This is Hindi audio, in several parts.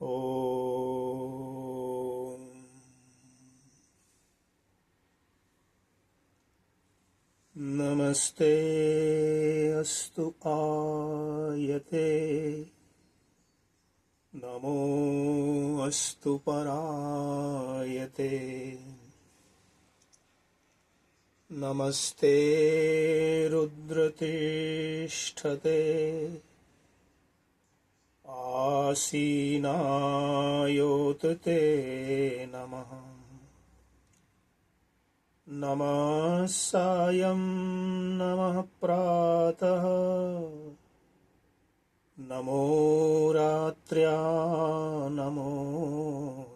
ॐ नमस्ते अस्तु आयते नमो अस्तु परायते नमस्ते रुद्रतिष्ठते आसीनायोतते नमः नमः सायं नमः प्रातः नमो रात्र्या नमो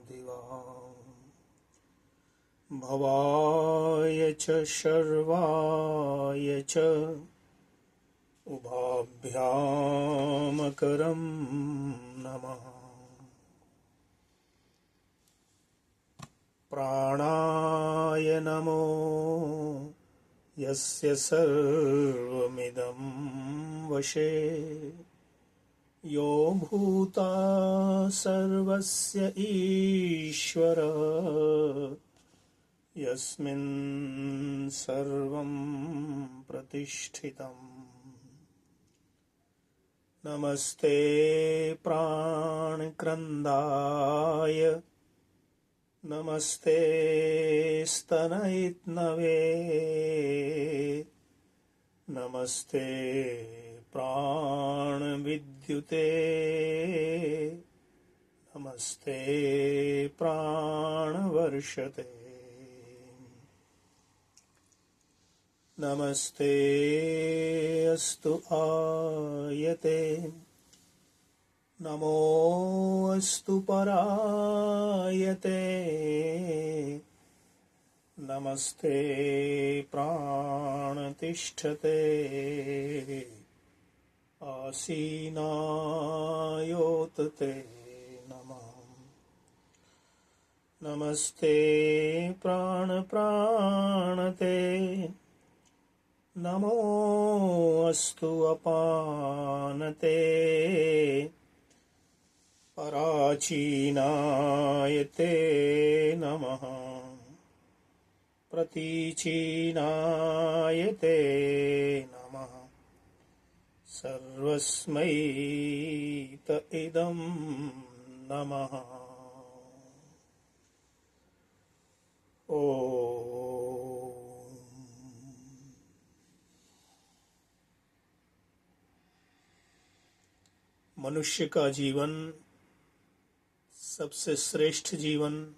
दिवा भवाय च शर्वाय च उभाभ्यामकरं नमः प्राणाय नमो यस्य सर्वमिदं वशे यो भूता सर्वस्य ईश्वरः यस्मिन् सर्वं प्रतिष्ठितम् नमस्ते प्राणक्रन्दाय नमस्ते स्तनयित्नवे नमस्ते प्राणविद्युते नमस्ते प्राणवर्षते नमस्ते अस्तु आयते नमो अस्तु परायते नमस्ते प्राणतिष्ठते आसीनायोतते नमः नमस्ते प्राणते नमो अस्तु अपानते पराचीनायते नमः प्रतीचीनायते नमः सर्वस्मै त इदं नमः मनुष्य का जीवन सबसे श्रेष्ठ जीवन,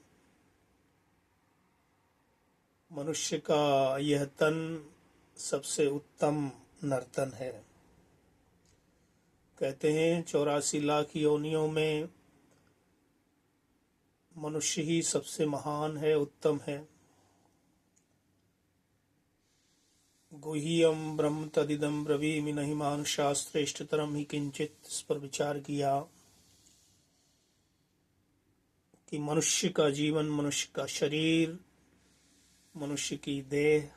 मनुष्य का यह तन सबसे उत्तम नर्तन है। कहते हैं 84 लाख योनियों में मनुष्य ही सबसे महान है, उत्तम है। गुह्यम ब्रह्म तदिदम ब्रवीमि नहि मानुषाश्रेष्ठतरम ही किंचित। इस पर विचार किया कि मनुष्य का जीवन, मनुष्य का शरीर, मनुष्य की देह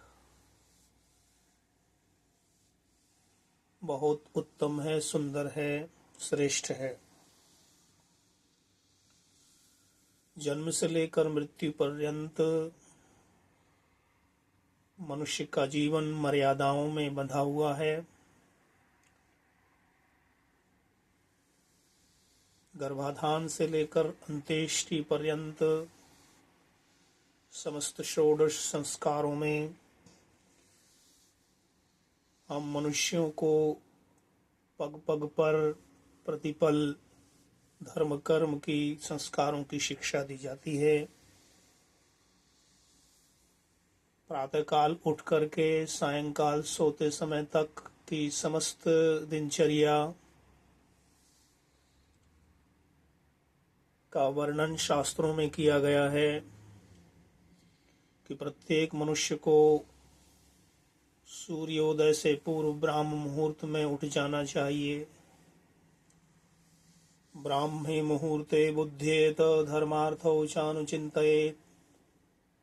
बहुत उत्तम है, सुंदर है, श्रेष्ठ है। जन्म से लेकर मृत्यु पर्यंत मनुष्य का जीवन मर्यादाओं में बंधा हुआ है। गर्भाधान से लेकर अंत्येष्टि पर्यंत समस्त षोडश संस्कारों में हम मनुष्यों को पग पग पर प्रतिपल धर्म कर्म की, संस्कारों की शिक्षा दी जाती है। प्रातःकाल उठ करके सायंकाल सोते समय तक की समस्त दिनचर्या का वर्णन शास्त्रों में किया गया है कि प्रत्येक मनुष्य को सूर्योदय से पूर्व ब्राह्म मुहूर्त में उठ जाना चाहिए। ब्राह्मी मुहूर्ते बुध्येत धर्मार्थौ चानुचिन्तयेत्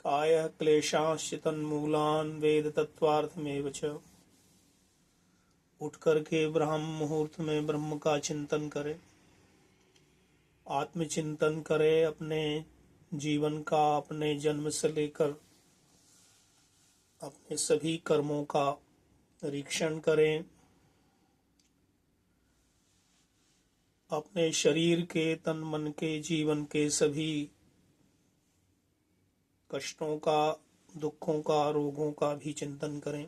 कायः क्लेशांश्च तन्मूलान् वेद तत्त्वार्थमेव च। उठ करके ब्राह्म मुहूर्त में ब्रह्म का चिंतन करें। आत्मचिंतन करें, अपने जीवन का, अपने जन्म से लेकर अपने सभी कर्मों का निरीक्षण करें। अपने शरीर के, तन मन के, जीवन के सभी कष्टों का, दुखों का, रोगों का भी चिंतन करें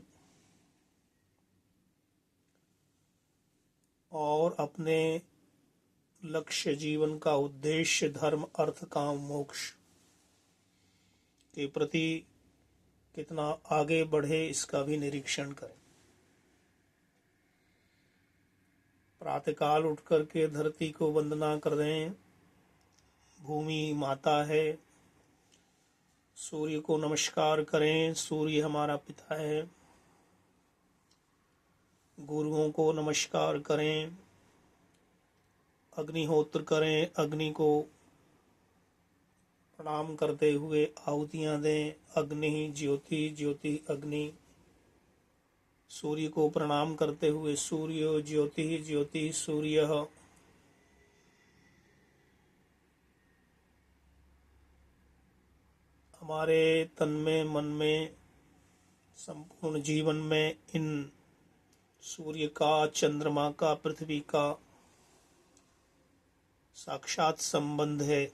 और अपने लक्ष्य, जीवन का उद्देश्य, धर्म, अर्थ, काम, मोक्ष के प्रति कितना आगे बढ़े इसका भी निरीक्षण करें। प्रातःकाल उठ करके धरती को वंदना कर दें, भूमि माता है। सूर्य को नमस्कार करें, सूर्य हमारा पिता है। गुरुओं को नमस्कार करें, अग्निहोत्र करें, अग्नि को प्रणाम करते हुए आहुतियां दें। अग्नि ज्योति, ज्योति अग्नि। सूर्य को प्रणाम करते हुए सूर्य ज्योति, ज्योति सूर्य। हमारे तन में, मन में, संपूर्ण जीवन में इन सूर्य का, चंद्रमा का, पृथ्वी का साक्षात संबंध है।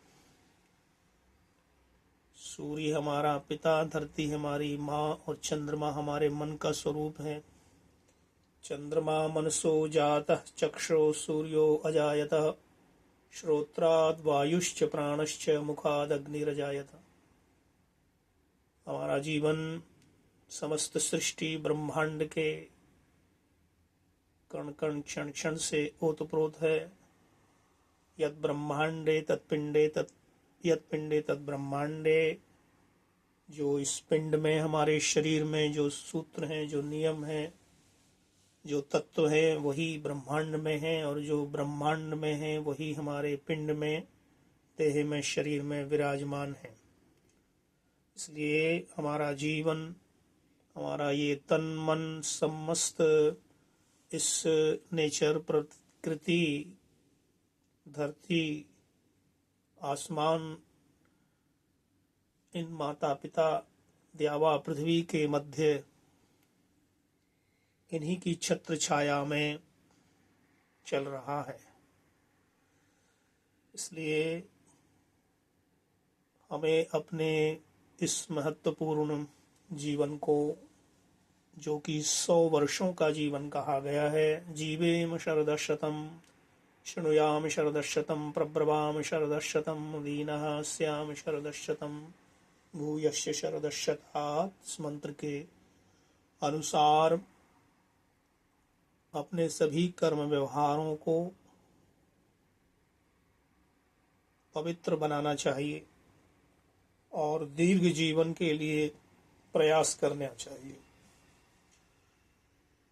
सूर्य हमारा पिता, धरती हमारी माँ और चंद्रमा हमारे मन का स्वरूप है। चंद्रमा मनसो जातः चक्षुः सूर्यो अजायतः श्रोत्राद् वायुश्च प्राणश्च मुखाद् अग्निरजायत। हमारा जीवन समस्त सृष्टि ब्रह्मांड के कण कण, क्षण क्षण से ओतप्रोत है। यत् ब्रह्मांडे तत्पिंडे यत् पिंडे तत् ब्रह्मांडे। जो इस पिंड में, हमारे शरीर में जो सूत्र हैं, जो नियम हैं, जो तत्व है, वही ब्रह्मांड में है, और जो ब्रह्मांड में है वही हमारे पिंड में, देह में, शरीर में विराजमान है। इसलिए हमारा जीवन, हमारा ये तन मन, समस्त इस नेचर, प्रकृति, धरती, आसमान, इन माता पिता, द्यावा पृथ्वी के मध्य, इन्हीं की छत्र छाया में चल रहा है। इसलिए हमें अपने इस महत्वपूर्ण जीवन को, जो कि 100 वर्षों का जीवन कहा गया है, जीवेम शरदशतम शृणुयाम शरदशतम प्रब्रवाम शरदशतम दीनः स्याम शरदशतम भूयस्य शरदशतात्, इस मंत्र के अनुसार अपने सभी कर्म व्यवहारों को पवित्र बनाना चाहिए और दीर्घ जीवन के लिए प्रयास करना चाहिए।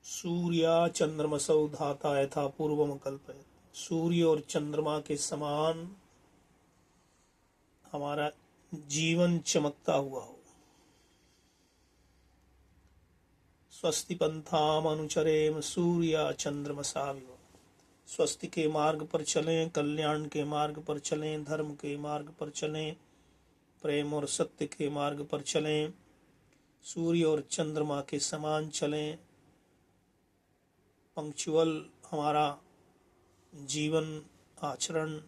सूर्या चंद्रमसौ धाता यथा पूर्वम कल्पयत्। सूर्य और चंद्रमा के समान हमारा जीवन चमकता हुआ हो। स्वस्ति पंथाम अनुचरेम सूर्या चंद्रमसाविव। स्वस्ति के मार्ग पर चलें, कल्याण के मार्ग पर चलें, धर्म के मार्ग पर चलें, प्रेम और सत्य के मार्ग पर चलें, सूर्य और चंद्रमा के समान चलें। पंक्चुअल हमारा जीवन, आचरण,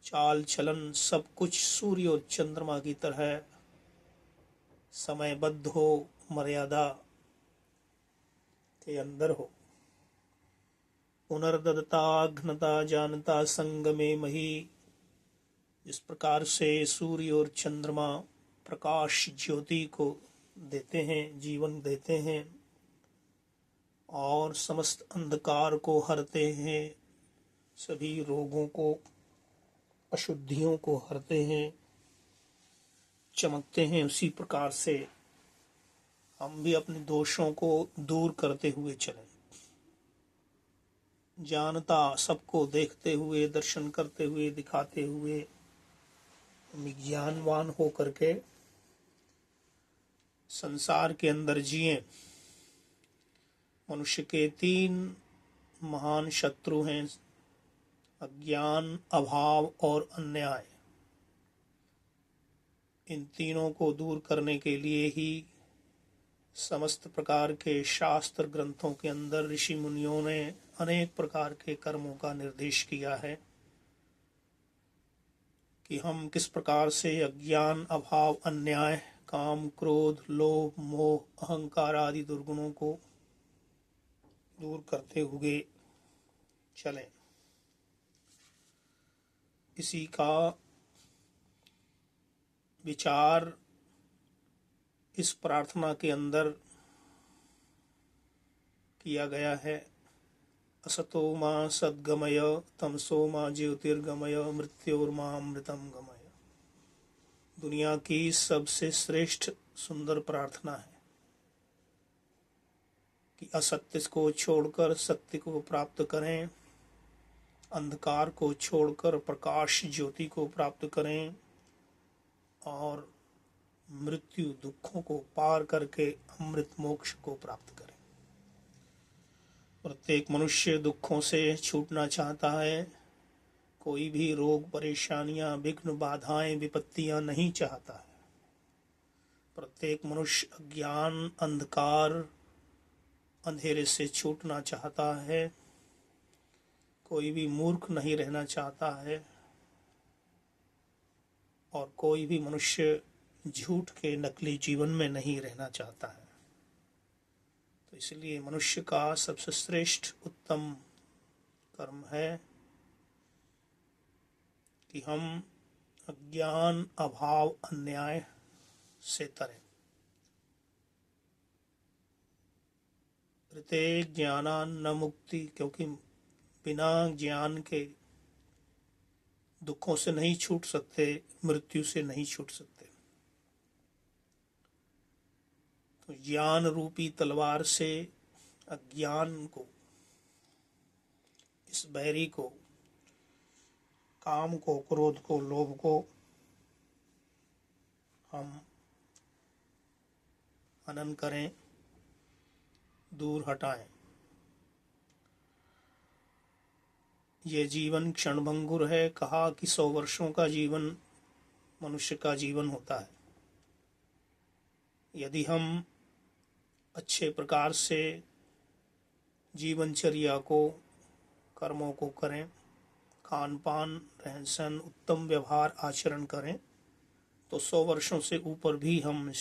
चाल चलन सब कुछ सूर्य और चंद्रमा की तरह समयबद्ध हो, मर्यादा के अंदर हो। पुनर्दत्ता घ्नता जानता संगमे मही। जिस प्रकार से सूर्य और चंद्रमा प्रकाश ज्योति को देते हैं, जीवन देते हैं और समस्त अंधकार को हरते हैं, सभी रोगों को, अशुद्धियों को हरते हैं, चमकते हैं, उसी प्रकार से हम भी अपने दोषों को दूर करते हुए चलें। जानता, सबको देखते हुए, दर्शन करते हुए, दिखाते हुए, ज्ञानवान हो करके संसार के अंदर जिए। मनुष्य के 3 महान शत्रु हैं, अज्ञान, अभाव और अन्याय, इन तीनों को दूर करने के लिए ही समस्त प्रकार के शास्त्र ग्रंथों के अंदर ऋषि मुनियों ने अनेक प्रकार के कर्मों का निर्देश किया है कि हम किस प्रकार से अज्ञान, अभाव, अन्याय, काम, क्रोध, लोभ, मोह, अहंकार आदि दुर्गुणों को दूर करते हुए चलें। इसी का विचार इस प्रार्थना के अंदर किया गया है। असतो मां सद्गमय तमसो मां ज्योतिर्गमय मृत्योर्मामृतम गमय। दुनिया की सबसे श्रेष्ठ सुंदर प्रार्थना है कि असत्य को छोड़कर सत्य को प्राप्त करें, अंधकार को छोड़कर प्रकाश ज्योति को प्राप्त करें और मृत्यु दुखों को पार करके अमृत मोक्ष को प्राप्त करें। प्रत्येक मनुष्य दुखों से छूटना चाहता है। कोई भी रोग, परेशानियां, विघ्न, बाधाएं, विपत्तियां नहीं चाहता है। प्रत्येक मनुष्य अज्ञान, अंधकार, अंधेरे से छूटना चाहता है। कोई भी मूर्ख नहीं रहना चाहता है और कोई भी मनुष्य झूठ के नकली जीवन में नहीं रहना चाहता है। तो इसलिए मनुष्य का सबसे श्रेष्ठ उत्तम कर्म है कि हम अज्ञान, अभाव, अन्याय से तरें। प्रत्येक ज्ञानान न मुक्ति, क्योंकि बिना ज्ञान के दुखों से नहीं छूट सकते, मृत्यु से नहीं छूट सकते। तो ज्ञान रूपी तलवार से अज्ञान को, इस बैरी को, काम को, क्रोध को, लोभ को हम हनन करें, दूर हटाएं। ये जीवन क्षणभंगुर है। कहा कि 100 वर्षों का जीवन मनुष्य का जीवन होता है। यदि हम अच्छे प्रकार से जीवनचर्या को, कर्मों को करें, खान पान, रहन सहन, उत्तम व्यवहार आचरण करें, तो 100 वर्षों से ऊपर भी हम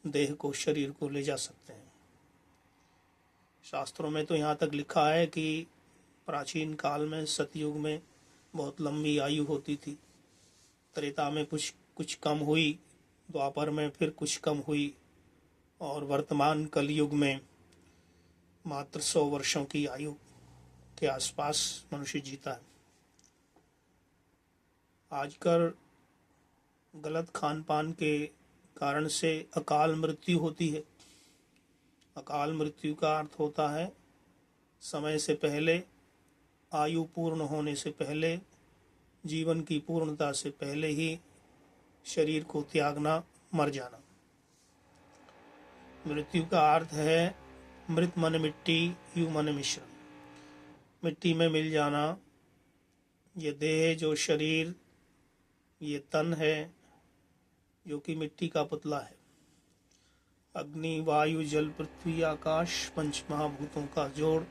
देह को, शरीर को ले जा सकते हैं। शास्त्रों में तो यहाँ तक लिखा है कि प्राचीन काल में, सतयुग में बहुत लंबी आयु होती थी। त्रेता में कुछ कम हुई, द्वापर में फिर कुछ कम हुई और वर्तमान कलयुग में मात्र 100 वर्षों की आयु के आसपास मनुष्य जीता है। आजकल गलत खान पान के कारण से अकाल मृत्यु होती है। अकाल मृत्यु का अर्थ होता है समय से पहले, आयु पूर्ण होने से पहले, जीवन की पूर्णता से पहले ही शरीर को त्यागना, मर जाना। मृत्यु का अर्थ है मृत मन मिट्टी, यू मन मिश्रण। मिट्टी में मिल जाना। ये देह, जो शरीर, ये तन है जो कि मिट्टी का पुतला है। अग्नि, वायु, जल, पृथ्वी, आकाश, पंच महाभूतों का जोड़,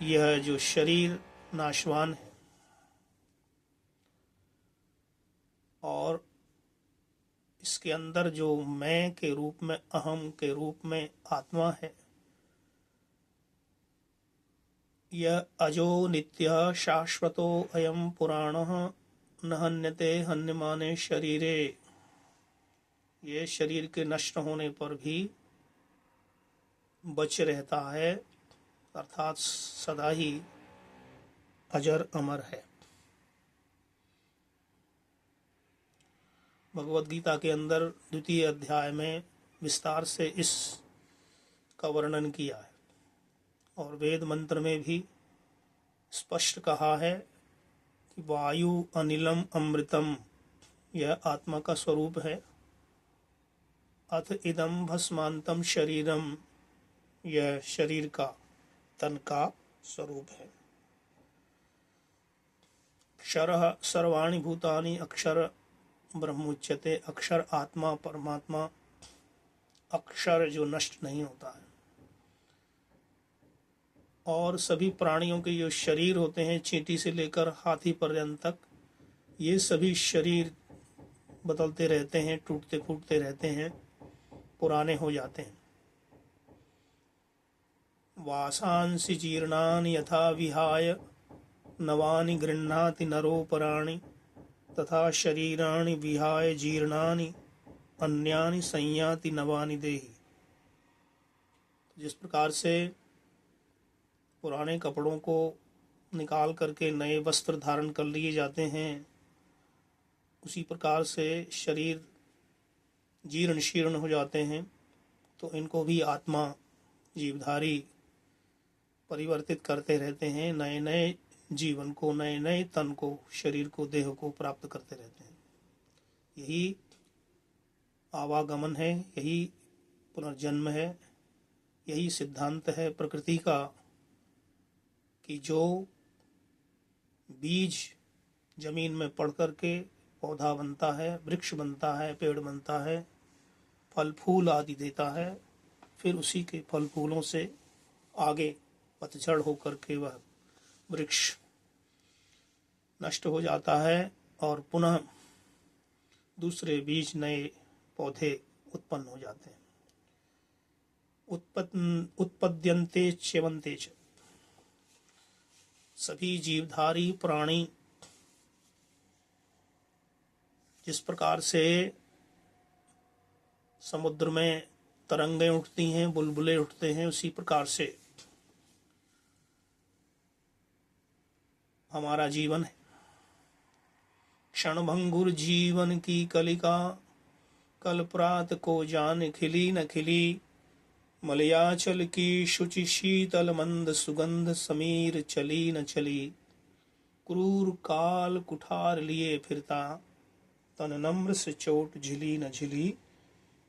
यह जो शरीर नाशवान है और इसके अंदर जो मैं के रूप में, अहम के रूप में आत्मा है, यह अजो नित्य शाश्वतो अयम पुराणः न हन्यते हन्यमाने शरीरे। ये शरीर के नष्ट होने पर भी बच रहता है, अर्थात सदा ही अजर अमर है। भगवद गीता के अंदर 2य अध्याय में विस्तार से इस का वर्णन किया है और वेद मंत्र में भी स्पष्ट कहा है कि वायु, अनिलम, अमृतम, यह आत्मा का स्वरूप है। अथ इदम भस्मांतम शरीरम, यह शरीर का, तन का स्वरूप है। क्षरः सर्वाणि भूतानि अक्षर ब्रह्मुच्यते। अक्षर आत्मा परमात्मा, अक्षर जो नष्ट नहीं होता है। और सभी प्राणियों के जो शरीर होते हैं, चींटी से लेकर हाथी पर्यंत तक, ये सभी शरीर बदलते रहते हैं, टूटते फूटते रहते हैं, पुराने हो जाते हैं। वासांसि जीर्णानि यथा विहाय नवानि गृह्णाति नरोपराणि तथा शरीराणि विहाय जीर्णानि अन्यानि संयाति नवानि देहि। जिस प्रकार से पुराने कपड़ों को निकाल करके नए वस्त्र धारण कर लिए जाते हैं, उसी प्रकार से शरीर जीर्ण शीर्ण हो जाते हैं, तो इनको भी आत्मा जीवधारी परिवर्तित करते रहते हैं। नए नए जीवन को, नए नए तन को, शरीर को, देह को प्राप्त करते रहते हैं। यही आवागमन है, यही पुनर्जन्म है, यही सिद्धांत है प्रकृति का कि जो बीज जमीन में पड़ करके पौधा बनता है, वृक्ष बनता है, पेड़ बनता है, फल फूल आदि देता है, फिर उसी के फल फूलों से आगे पतझड़ होकर के वह वृक्ष नष्ट हो जाता है और पुनः दूसरे बीज, नए पौधे उत्पन्न हो जाते हैं। उत्पद्यन्ते च्यवन्ते च। सभी जीवधारी प्राणी जिस प्रकार से समुद्र में तरंगें उठती हैं, बुलबुले उठते हैं, उसी प्रकार से हमारा जीवन है। क्षणभंगुर जीवन की कलिका, कल प्रात को जान खिली न खिली। मलयाचल की शुचि शीतल मंद सुगंध, समीर चली न चली। क्रूर काल कुठार लिए फिरता, तन नम्र से चोट झिली न झिली।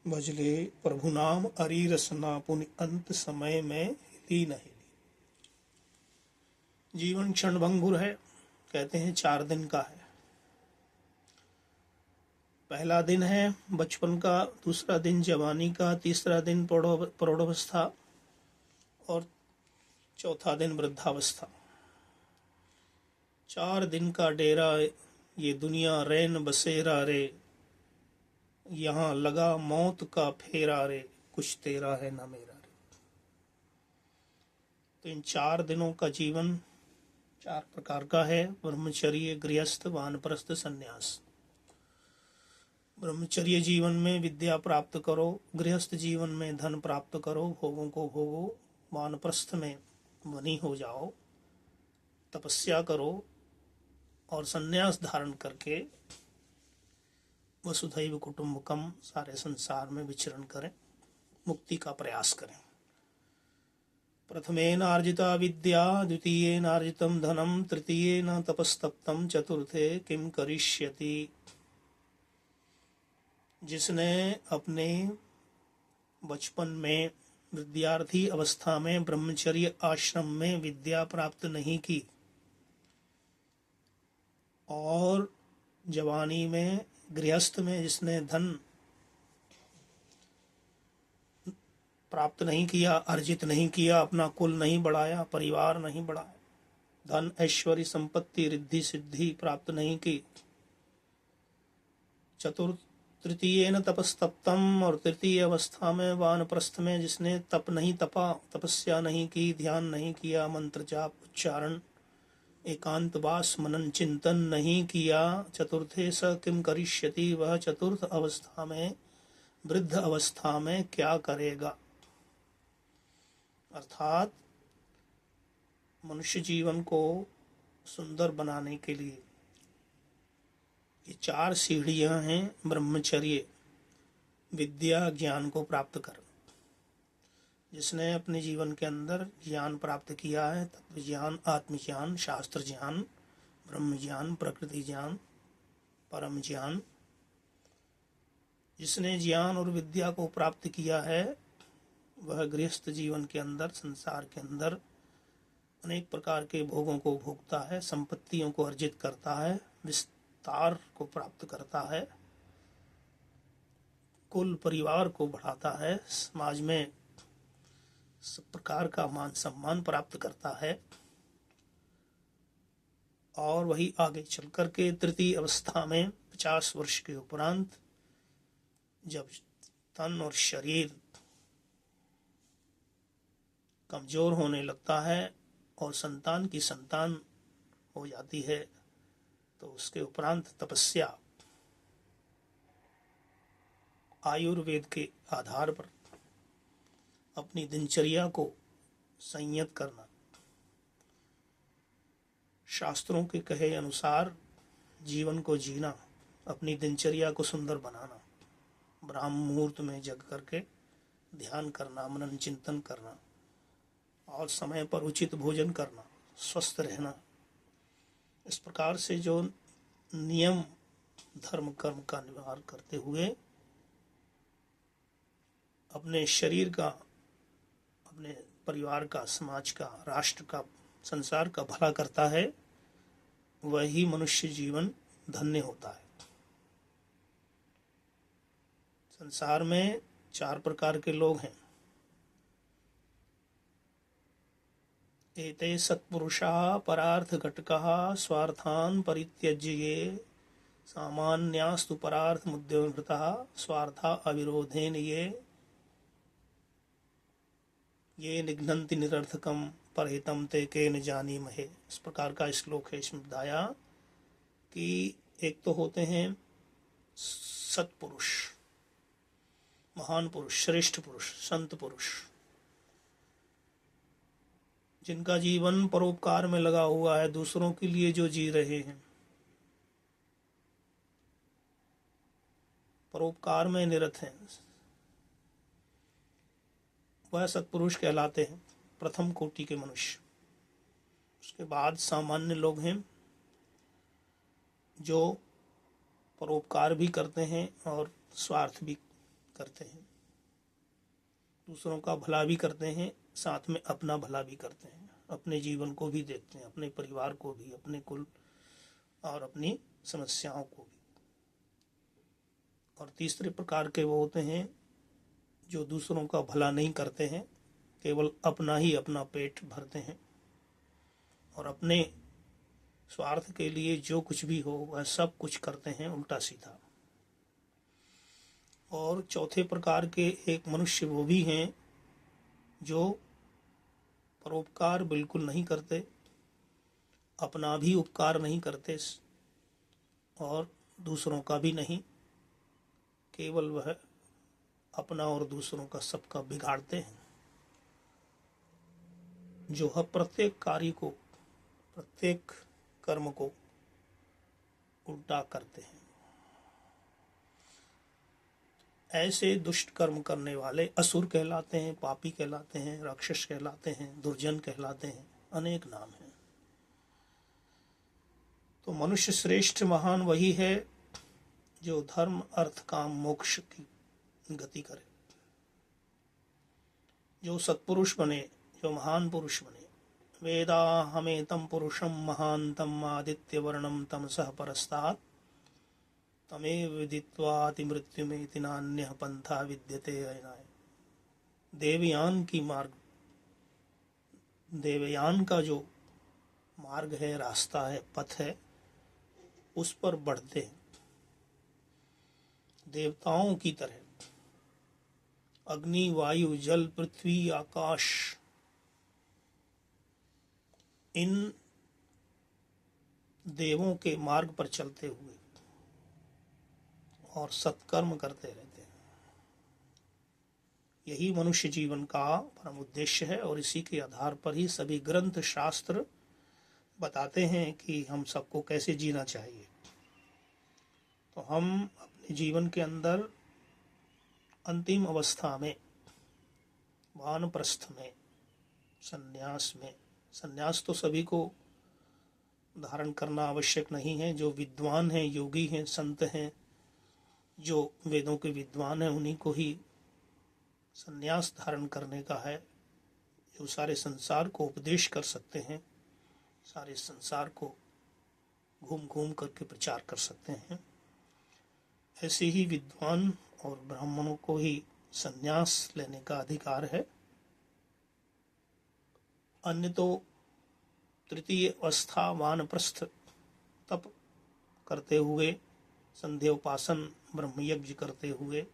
भजले प्रभु नाम अरी रसना, पुनि अंत समय में हिली न हिली। जीवन क्षणभंगुर है, कहते हैं 4 दिन का है। पहला दिन है बचपन का, दूसरा दिन जवानी का, तीसरा दिन प्रौढ़ावस्था और चौथा दिन वृद्धावस्था। 4 दिन का डेरा ये दुनिया रैन बसेरा रे, यहाँ लगा मौत का फेरा रे, कुछ तेरा है ना मेरा रे। तो इन 4 दिनों का जीवन 4 प्रकार का है। ब्रह्मचर्य, गृहस्थ, वानप्रस्थ, संन्यास। ब्रह्मचर्य जीवन में विद्या प्राप्त करो, गृहस्थ जीवन में धन प्राप्त करो, भोगों को भोगो, वानप्रस्थ में वनी हो जाओ, तपस्या करो और संन्यास धारण करके वसुधैव कुटुंबकम सारे संसार में विचरण करें, मुक्ति का प्रयास करें। प्रथमेन अर्जिता विद्या, द्वितीयेन अर्जितं धनम, तृतीयेन तपस्तप्तम, चतुर्थे किम करिष्यति। जिसने अपने बचपन में, विद्यार्थी अवस्था में, ब्रह्मचर्य आश्रम में विद्या प्राप्त नहीं की और जवानी में, गृहस्थ में जिसने धन प्राप्त नहीं किया, अर्जित नहीं किया, अपना कुल नहीं बढ़ाया, परिवार नहीं बढ़ाया, धन ऐश्वर्य संपत्ति रिद्धि सिद्धि प्राप्त नहीं की। तृतीयेन तपस्तप्तम, और तृतीय अवस्था में वानप्रस्थ में जिसने तप नहीं तपा, तपस्या नहीं की, ध्यान नहीं किया, मंत्र जाप उच्चारण एकांतवास मनन चिंतन नहीं किया। चतुर्थे स किम करिष्यति, वह चतुर्थ अवस्था में, वृद्ध अवस्था में क्या करेगा। अर्थात मनुष्य जीवन को सुंदर बनाने के लिए ये 4 सीढ़ियां हैं। ब्रह्मचर्य, विद्या, ज्ञान को प्राप्त कर। जिसने अपने जीवन के अंदर ज्ञान प्राप्त किया है, तत्व ज्ञान, आत्मज्ञान, शास्त्र ज्ञान, ब्रह्म ज्ञान, प्रकृति ज्ञान, परम ज्ञान, जिसने ज्ञान और विद्या को प्राप्त किया है, वह गृहस्थ जीवन के अंदर, संसार के अंदर अनेक प्रकार के भोगों को भोगता है, संपत्तियों को अर्जित करता है, विस्तार को प्राप्त करता है, कुल परिवार को बढ़ाता है, समाज में सब प्रकार का मान सम्मान प्राप्त करता है। और वही आगे चल कर के तृतीय अवस्था में 50 वर्ष के उपरांत जब तन और शरीर कमजोर होने लगता है और संतान की संतान हो जाती है, तो उसके उपरांत तपस्या आयुर्वेद के आधार पर अपनी दिनचर्या को संयत करना, शास्त्रों के कहे अनुसार जीवन को जीना, अपनी दिनचर्या को सुंदर बनाना, ब्राह्म मुहूर्त में जग करके ध्यान करना, मनन चिंतन करना और समय पर उचित भोजन करना, स्वस्थ रहना, इस प्रकार से जो नियम धर्म कर्म का निर्वाह करते हुए अपने शरीर का, अपने परिवार का, समाज का, राष्ट्र का, संसार का भला करता है, वही मनुष्य जीवन धन्य होता है। संसार में 4 प्रकार के लोग हैं। एते सत्पुरुषाः परार्थ घटकाः स्वार्थान् परित्यज्य ये सामान्यास्तु परार्थ मुद्यवृताः स्वार्था अविरोधेन ये निघ्नन्ति निरर्थकम परहितम ते केन जानीमहे। इस प्रकार का श्लोक है। इसमें बताया कि एक तो होते हैं सत्पुरुष, महान पुरुष, श्रेष्ठ पुरुष, संत पुरुष, जिनका जीवन परोपकार में लगा हुआ है, दूसरों के लिए जो जी रहे हैं, परोपकार में निरत हैं, वह सत्पुरुष कहलाते हैं, प्रथम कोटि के मनुष्य। उसके बाद सामान्य लोग हैं जो परोपकार भी करते हैं और स्वार्थ भी करते हैं, दूसरों का भला भी करते हैं, साथ में अपना भला भी करते हैं, अपने जीवन को भी देखते हैं, अपने परिवार को भी, अपने कुल और अपनी समस्याओं को भी। और तीसरे प्रकार के वो होते हैं जो दूसरों का भला नहीं करते हैं, केवल अपना ही अपना पेट भरते हैं और अपने स्वार्थ के लिए जो कुछ भी हो वह सब कुछ करते हैं उल्टा सीधा। और चौथे प्रकार के एक मनुष्य वो भी हैं जो परोपकार बिल्कुल नहीं करते, अपना भी उपकार नहीं करते और दूसरों का भी नहीं, केवल वह अपना और दूसरों का सबका बिगाड़ते हैं, जो है प्रत्येक कार्य को, प्रत्येक कर्म को उल्टा करते हैं। ऐसे दुष्ट कर्म करने वाले असुर कहलाते हैं, पापी कहलाते हैं, राक्षस कहलाते हैं, दुर्जन कहलाते हैं, अनेक नाम हैं। तो मनुष्य श्रेष्ठ महान वही है जो धर्म अर्थ काम मोक्ष की गति करे, जो सत्पुरुष बने, जो महान पुरुष बने। वेदाहमेतं पुरुषं महान्तं आदित्य वर्णं तमसः परस्तात् तमेव विदित्वाति मृत्युमेति नान्यः पंथा विद्यते अयनाय। देवयान की मार्ग, देवयान का जो मार्ग है, रास्ता है, पथ है, उस पर बढ़ते हैं देवताओं की तरह। अग्नि, वायु, जल, पृथ्वी, आकाश, इन देवों के मार्ग पर चलते हुए और सत्कर्म करते रहते हैं। यही मनुष्य जीवन का परम उद्देश्य है और इसी के आधार पर ही सभी ग्रंथ शास्त्र बताते हैं कि हम सबको कैसे जीना चाहिए। तो हम अपने जीवन के अंदर अंतिम अवस्था में, वानप्रस्थ में, संन्यास में, संन्यास तो सभी को धारण करना आवश्यक नहीं है। जो विद्वान हैं, योगी हैं, संत हैं, जो वेदों के विद्वान हैं, उन्हीं को ही संन्यास धारण करने का है। जो सारे संसार को उपदेश कर सकते हैं, सारे संसार को घूम घूम करके प्रचार कर सकते हैं। ऐसे ही विद्वान और ब्राह्मणों को ही संन्यास लेने का अधिकार है। अन्य तो तृतीय अवस्था वानप्रस्थ तप करते हुए, संध्योपासन ब्रह्मयज्ञ करते हुए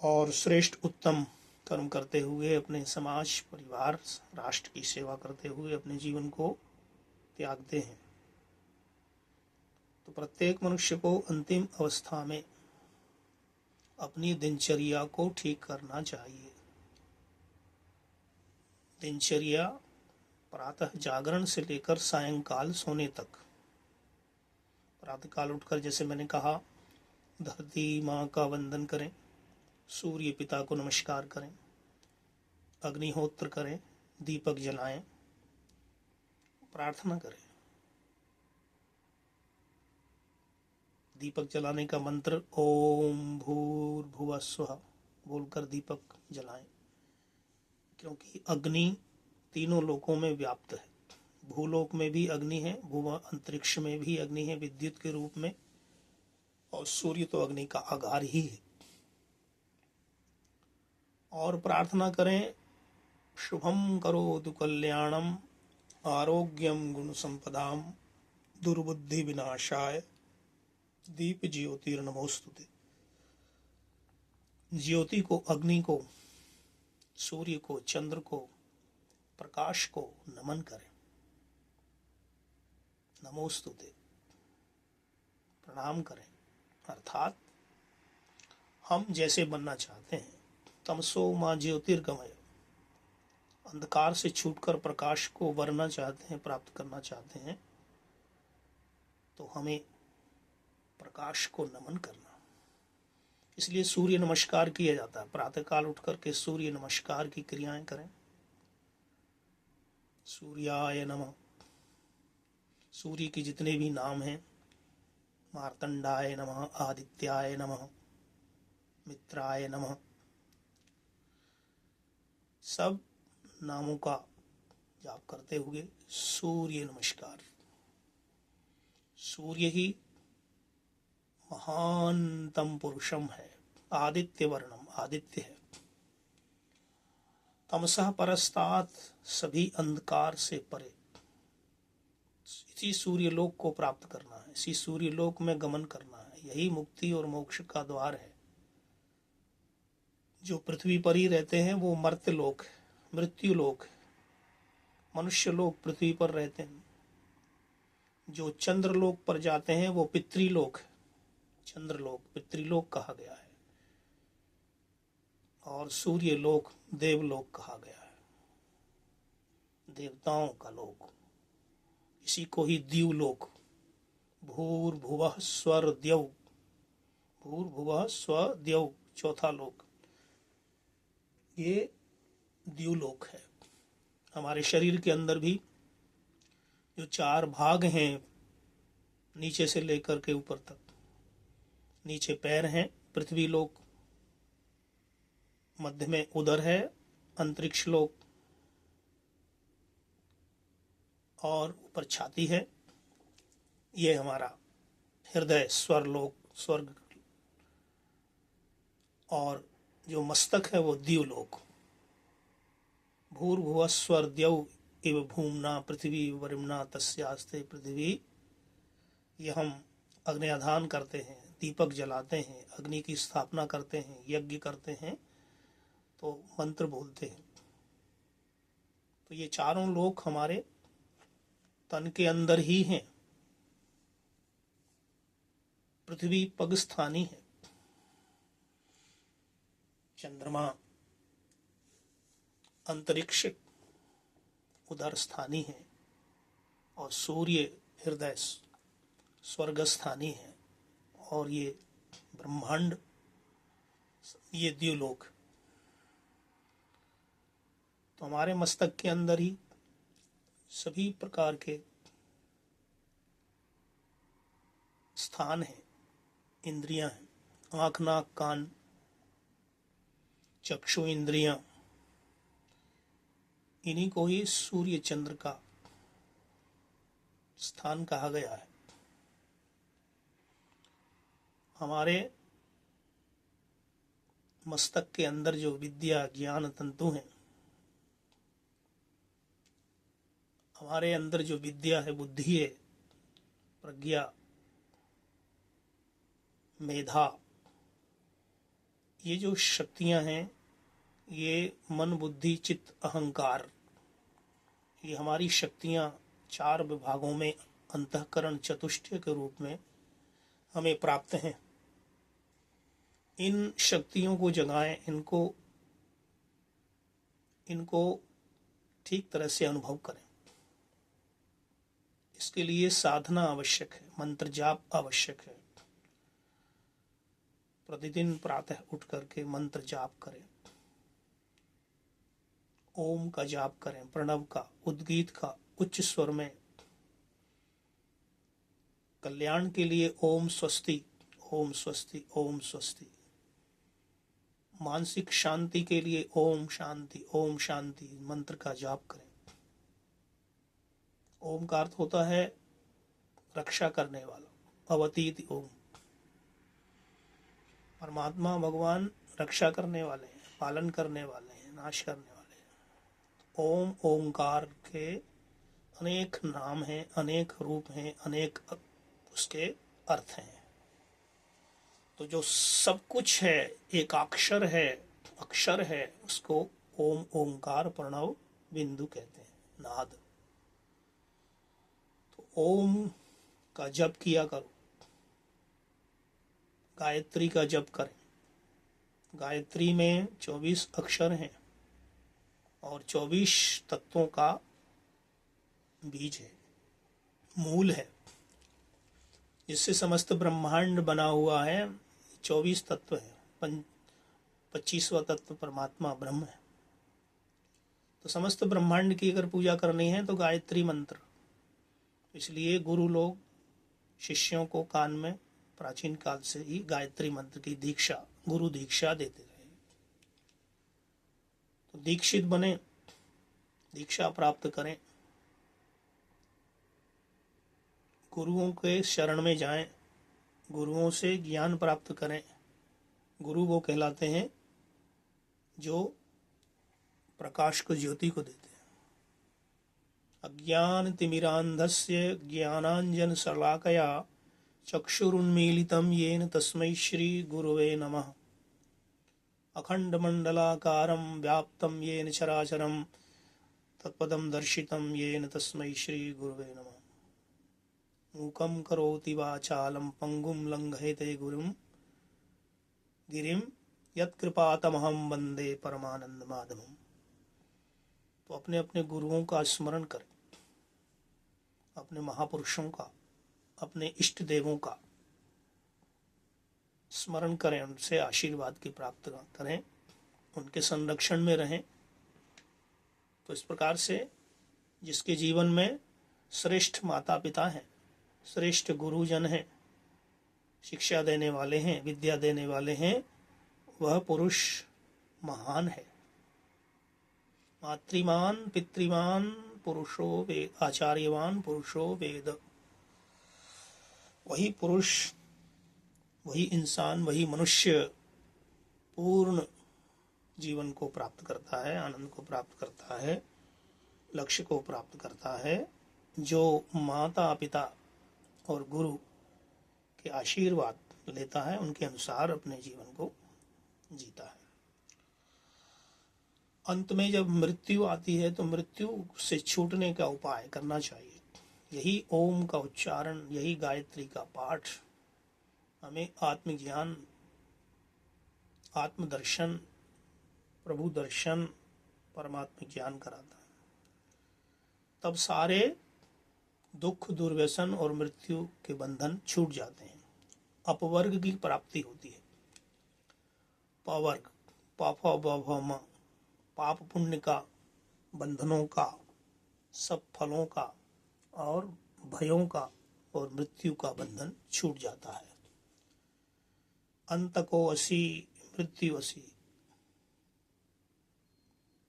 और श्रेष्ठ उत्तम कर्म करते हुए, अपने समाज, परिवार, राष्ट्र की सेवा करते हुए अपने जीवन को त्यागते हैं। तो प्रत्येक मनुष्य को अंतिम अवस्था में अपनी दिनचर्या को ठीक करना चाहिए। दिनचर्या प्रातः जागरण से लेकर सायंकाल सोने तक। प्रातःकाल उठकर जैसे मैंने कहा, धरती माँ का वंदन करें, सूर्य पिता को नमस्कार करें, अग्निहोत्र करें, दीपक जलाएं, प्रार्थना करें। दीपक जलाने का मंत्र ओम भूर्भुवः स्वः बोलकर दीपक जलाएं, क्योंकि अग्नि तीनों लोकों में व्याप्त है। भूलोक में भी अग्नि है, भू अंतरिक्ष में भी अग्नि है विद्युत के रूप में, और सूर्य तो अग्नि का आधार ही है। और प्रार्थना करें, शुभम करोतु कल्याणम आरोग्यम गुण संपदाम दुर्बुद्धि विनाशाय दीप ज्योतिर्नमोस्तुते। ज्योति को, अग्नि को, सूर्य को, चंद्र को, प्रकाश को नमन करें। नमोस्तुते, प्रणाम करें। अर्थात हम जैसे बनना चाहते हैं, तमसो मां ज्योतिर्गमय, अंधकार से छूटकर प्रकाश को वरना चाहते हैं, प्राप्त करना चाहते हैं, तो हमें प्रकाश को नमन करना। इसलिए सूर्य नमस्कार किया जाता है। प्रातःकाल उठ करके सूर्य नमस्कार की क्रियाएं करें। सूर्याय नमः, सूर्य के जितने भी नाम हैं, मार्तंडाय नमः, आदित्याय नमः, मित्राय नमः, सब नामों का जाप करते हुए सूर्य नमस्कार। सूर्य ही महानतम पुरुषम है, आदित्य वर्णम, आदित्य है। तमसः परस्तात्, सभी अंधकार से परे। इसी सूर्यलोक को प्राप्त करना है, इसी सूर्यलोक में गमन करना है। यही मुक्ति और मोक्ष का द्वार है। जो पृथ्वी पर ही रहते हैं वो मर्त्य लोक है, मृत्यु लोक है। मनुष्य लोग पृथ्वी पर रहते हैं। जो चंद्रलोक पर जाते हैं वो पितृलोक है। चंद्रलोक पितृलोक कहा गया है, और सूर्यलोक देवलोक कहा गया है, देवताओं का लोक। इसी को ही द्युलोक, भूर्भुवः स्वर द्यौ, भूर्भुवः स्व द्यौ, चौथा लोक, ये द्युलोक है। हमारे शरीर के अंदर भी जो चार भाग हैं, नीचे से लेकर के ऊपर तक, नीचे पैर हैं, पृथ्वी लोक, मध्य में उदर है, अंतरिक्ष लोक, और ऊपर छाती है, ये हमारा हृदय स्वरलोक, स्वर्ग। और जो मस्तक है वो द्युलोक। भूर्भुवः स्वर द्यौ इव भूमना पृथ्वी वरिमना तस्यास्ते पृथ्वी। ये हम अग्न्याधान करते हैं, दीपक जलाते हैं, अग्नि की स्थापना करते हैं, यज्ञ करते हैं, तो मंत्र बोलते हैं। तो ये चारों लोक हमारे तन के अंदर ही हैं। पृथ्वी पगस्थानी है, चंद्रमा अंतरिक्ष उदर स्थानी है, और सूर्य हृदय स्वर्गस्थानी है, और ये ब्रह्मांड, ये द्युलोक। तो हमारे मस्तक के अंदर ही सभी प्रकार के स्थान हैं, इंद्रियां हैं। आंख, नाक, कान, चक्षु इंद्रियां, इन्हीं को ही सूर्य चंद्र का स्थान कहा गया है। हमारे मस्तक के अंदर जो विद्या ज्ञान तंतु हैं, हमारे अंदर जो विद्या है, बुद्धि है, प्रज्ञा, मेधा, ये जो शक्तियां हैं, ये मन बुद्धि चित्त अहंकार, ये हमारी शक्तियां 4 विभागों में अंतःकरण चतुष्टय के रूप में हमें प्राप्त हैं। इन शक्तियों को जगाएं, इनको ठीक तरह से अनुभव करें। इसके लिए साधना आवश्यक है, मंत्र जाप आवश्यक है। प्रतिदिन प्रातः उठ करके मंत्र जाप करें, ओम का जाप करें, प्रणव का, उद्गीत का, उच्च स्वर में। कल्याण के लिए ओम स्वस्ति, ओम स्वस्ति, ओम स्वस्ति। मानसिक शांति के लिए ओम शांति मंत्र का जाप करें। ओम का अर्थ होता है रक्षा करने वाला, अवतीति ओम। परमात्मा भगवान रक्षा करने वाले हैं, पालन करने वाले हैं, नाश करने वाले हैं। ओम ओंकार के अनेक नाम हैं, अनेक रूप हैं, अनेक उसके अर्थ हैं। तो जो सब कुछ है, एक अक्षर है, उसको ओम ओंकार प्रणव बिंदु कहते हैं, नाद। तो ओम का जप किया करो, गायत्री का जप करें। गायत्री में 24 अक्षर हैं और 24 तत्वों का बीज है, मूल है, जिससे समस्त ब्रह्मांड बना हुआ है। 24 तत्व है, 25वां तत्व परमात्मा ब्रह्म है। तो समस्त ब्रह्मांड की अगर पूजा करनी है तो गायत्री मंत्र। इसलिए गुरु लोग शिष्यों को कान में प्राचीन काल से ही गायत्री मंत्र की दीक्षा, गुरु दीक्षा देते रहे। तो दीक्षित बने, दीक्षा प्राप्त करें, गुरुओं के शरण में जाएं, गुरुओं से ज्ञान प्राप्त करें। गुरु वो कहलाते हैं जो प्रकाश को, ज्योति को देते हैं। अज्ञान तिमिरांधस्य ज्ञानांजन शलाकया चक्षुरुन्मीलितं येन तस्मै श्री गुरुवे नमः। अखंड मंडलाकारं व्याप्तं येन चराचरं तत्पदं दर्शितं येन तस्मै श्री गुरुवे नमः। मूकं करोति वाचालं पंगुं लंघयते गिरिं यत्कृपातमहं वंदे परमानंद माधवम्। तो अपने अपने गुरुओं का स्मरण करें, अपने महापुरुषों का, अपने इष्ट देवों का स्मरण करें, उनसे आशीर्वाद की प्राप्त करें, उनके संरक्षण में रहें। तो इस प्रकार से जिसके जीवन में श्रेष्ठ माता पिता हैं, श्रेष्ठ गुरुजन हैं, शिक्षा देने वाले हैं, विद्या देने वाले हैं, वह पुरुष महान है। मातृमान पितृमान पुरुषो वेद, आचार्यवान पुरुषो वेद। वही पुरुष, वही इंसान, वही मनुष्य पूर्ण जीवन को प्राप्त करता है, आनंद को प्राप्त करता है, लक्ष्य को प्राप्त करता है, जो माता पिता और गुरु के आशीर्वाद लेता है, उनके अनुसार अपने जीवन को जीता है। अंत में जब मृत्यु आती है तो मृत्यु से छूटने का उपाय करना चाहिए। यही ओम का उच्चारण, यही गायत्री का पाठ हमें आत्मज्ञान, आत्मदर्शन, प्रभु दर्शन, परमात्म ज्ञान कराता है। तब सारे दुख, दुर्व्यसन और मृत्यु के बंधन छूट जाते हैं। अपवर्ग की प्राप्ति होती है। पवर्ग, पाप पाप पुण्य का, बंधनों का, सब फलों का और भयों का और मृत्यु का बंधन छूट जाता है। अंत को असी, मृत्यु असी।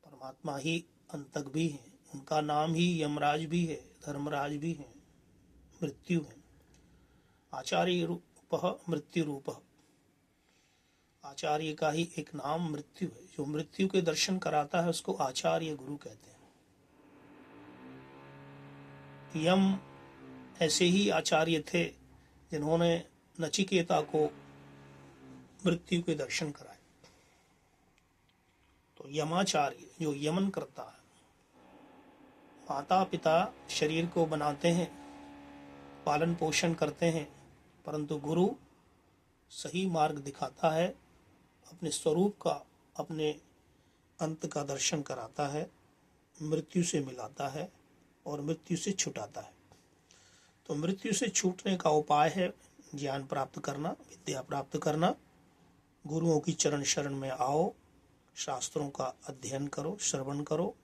परमात्मा ही अंतक भी हैं, उनका नाम ही यमराज भी है, धर्मराज भी है, मृत्यु है। आचार्य रूपः मृत्यु रूपः, आचार्य का ही एक नाम मृत्यु है। जो मृत्यु के दर्शन कराता है उसको आचार्य गुरु कहते हैं। यम ऐसे ही आचार्य थे जिन्होंने नचिकेता को मृत्यु के दर्शन कराए। तो यमाचार्य जो यमन करता है, माता पिता शरीर को बनाते हैं, पालन पोषण करते हैं, परंतु गुरु सही मार्ग दिखाता है, अपने स्वरूप का, अपने अंत का दर्शन कराता है, मृत्यु से मिलाता है और मृत्यु से छुटाता है। तो मृत्यु से छूटने का उपाय है ज्ञान प्राप्त करना, विद्या प्राप्त करना। गुरुओं की चरण शरण में आओ, शास्त्रों का अध्ययन करो, श्रवण करो,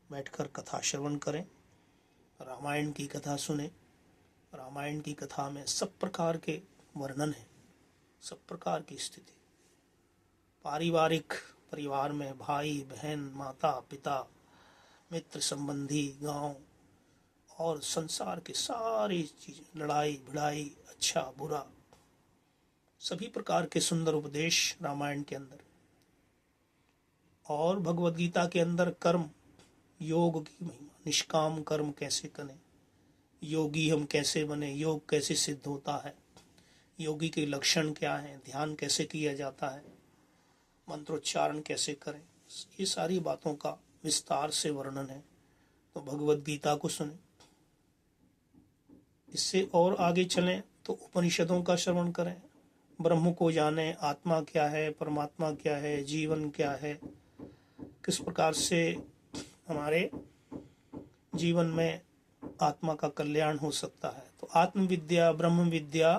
बैठकर कथा श्रवण करें, रामायण की कथा सुने। रामायण की कथा में सब प्रकार के वर्णन है, सब प्रकार की स्थिति, पारिवारिक, परिवार में भाई बहन, माता पिता, मित्र संबंधी, गांव और संसार के सारी चीज, लड़ाई भिड़ाई, अच्छा बुरा, सभी प्रकार के सुंदर उपदेश रामायण के अंदर। और भगवत गीता के अंदर कर्म योग की महिमा, निष्काम कर्म कैसे करें, योगी हम कैसे बने, योग कैसे सिद्ध होता है, योगी के लक्षण क्या हैं, ध्यान कैसे किया जाता है, मंत्रोच्चारण कैसे करें, ये सारी बातों का विस्तार से वर्णन है। तो भगवत गीता को सुने। इससे और आगे चलें तो उपनिषदों का श्रवण करें, ब्रह्म को जाने, आत्मा क्या है, परमात्मा क्या है, जीवन क्या है, किस प्रकार से हमारे जीवन में आत्मा का कल्याण हो सकता है। तो आत्मविद्या, ब्रह्म विद्या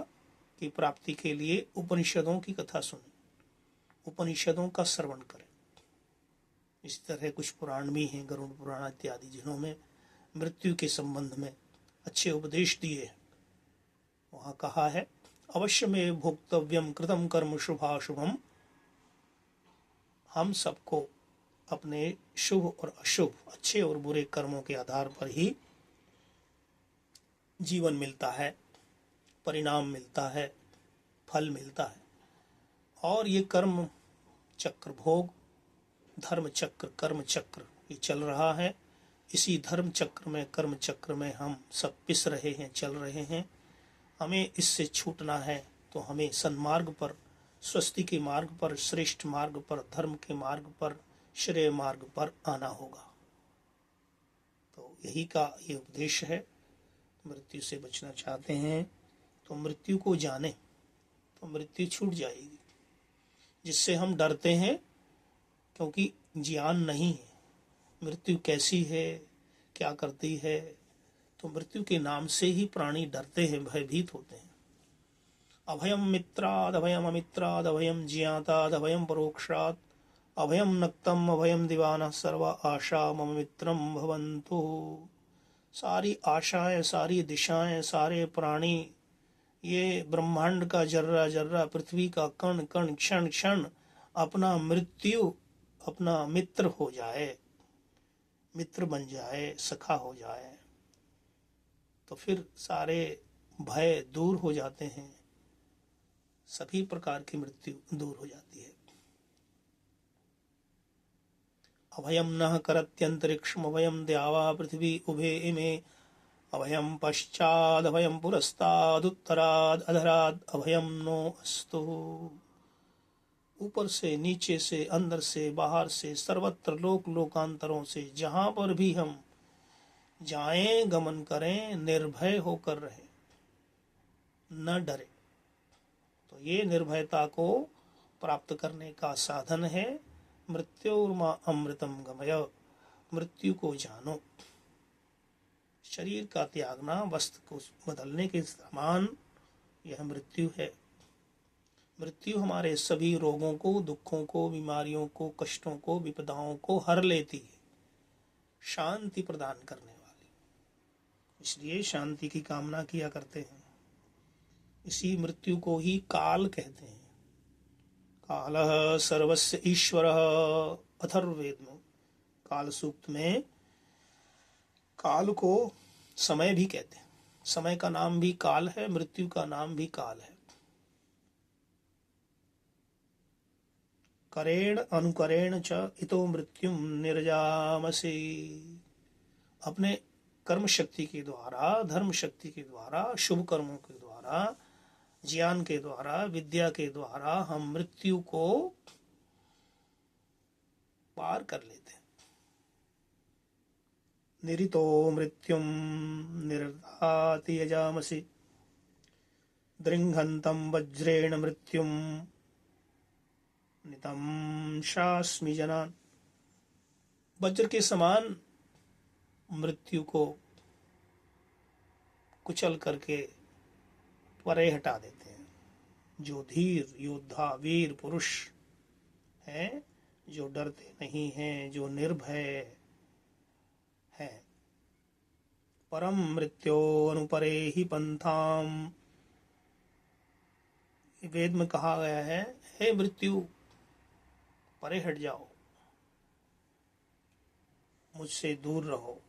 की प्राप्ति के लिए उपनिषदों की कथा सुनें, उपनिषदों का श्रवण करें। इसी तरह कुछ पुराण भी हैं, गरुड़ पुराण इत्यादि, जिन्होंने मृत्यु के संबंध में अच्छे उपदेश दिए हैं। वहां कहा है, अवश्य में भोक्तव्यम कृतम कर्म शुभाशुभम। हम सबको अपने शुभ और अशुभ, अच्छे और बुरे कर्मों के आधार पर ही जीवन मिलता है, परिणाम मिलता है, फल मिलता है। और ये कर्म चक्र, भोग धर्म चक्र, कर्म चक्र, ये चल रहा है। इसी धर्म चक्र में, कर्म चक्र में हम सब पिस रहे हैं, चल रहे हैं। हमें इससे छूटना है तो हमें सन्मार्ग पर, स्वस्ति के मार्ग पर, श्रेष्ठ मार्ग पर, धर्म के मार्ग पर, श्रेय मार्ग पर आना होगा। तो यही का ये उपदेश है। मृत्यु से बचना चाहते हैं तो मृत्यु को जाने, तो मृत्यु छूट जाएगी। जिससे हम डरते हैं क्योंकि ज्ञान नहीं है, मृत्यु कैसी है, क्या करती है, तो मृत्यु के नाम से ही प्राणी डरते हैं, भयभीत होते हैं। अभयम मित्राद अभयम अमित्राद अभयम ज्ञाताद अभयम परोक्षात अभयम नक्तम अभयम दीवाना सर्व आशा मम मित्रम भवन्तु। सारी आशाएं, सारी दिशाएं, सारे प्राणी, ये ब्रह्मांड का जर्रा जर्रा, पृथ्वी का कण कण, क्षण क्षण अपना मृत्यु अपना मित्र हो जाए, मित्र बन जाए, सखा हो जाए, तो फिर सारे भय दूर हो जाते हैं, सभी प्रकार की मृत्यु दूर हो जाती है। अभयम नः करत्यंतरिक्षम अभयम द्यावा पृथ्वी उभे इमे अभयम पश्चाद अभयम पुरस्ताद उत्तराद अधराद अभयम नो अस्तु। ऊपर से, नीचे से, अंदर से, बाहर से, सर्वत्र लोक लोकांतरों से, जहां पर भी हम जाएं, गमन करें, निर्भय होकर रहे, न डरे। तो ये निर्भयता को प्राप्त करने का साधन है। मृत्योर्मा अमृतम गमय, मृत्यु को जानो। शरीर का त्यागना, वस्त्र को बदलने के समान यह मृत्यु है। मृत्यु हमारे सभी रोगों को, दुखों को, बीमारियों को, कष्टों को, विपदाओं को हर लेती है, शांति प्रदान करने वाली। इसलिए शांति की कामना किया करते हैं। इसी मृत्यु को ही काल कहते हैं। कालः सर्वस्य ईश्वरः, अथर्ववेद में काल सूक्त में काल को समय भी कहते हैं। समय का नाम भी काल है, मृत्यु का नाम भी काल है। करेण अनुकरेण च इतो मृत्युम निर्जामसि। अपने कर्म शक्ति के द्वारा, धर्म शक्ति के द्वारा, शुभ कर्मों के द्वारा, ज्ञान के द्वारा, विद्या के द्वारा हम मृत्यु को पार कर लेते हैं। निरितो मृत्युम निर्धाति यजामसि दृंघन्तं वज्रेण मृत्युम नितं शास्मि जनान। वज्र के समान मृत्यु को कुचल करके परे हटा देते हैं। जो धीर योद्धा वीर पुरुष हैं, जो डरते नहीं हैं, जो निर्भय हैं। परम मृत्यो अनुपरे ही पंथाम। वेद में कहा गया है, हे मृत्यु परे हट जाओ, मुझसे दूर रहो,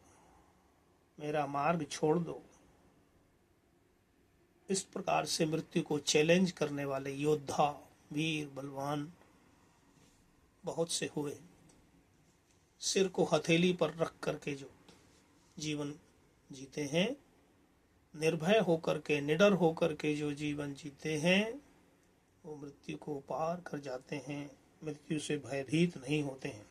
मेरा मार्ग छोड़ दो। इस प्रकार से मृत्यु को चैलेंज करने वाले योद्धा वीर बलवान बहुत से हुए। सिर को हथेली पर रख करके जो जीवन जीते हैं, निर्भय होकर के, निडर होकर के जो जीवन जीते हैं, वो मृत्यु को पार कर जाते हैं, मृत्यु से भयभीत नहीं होते हैं।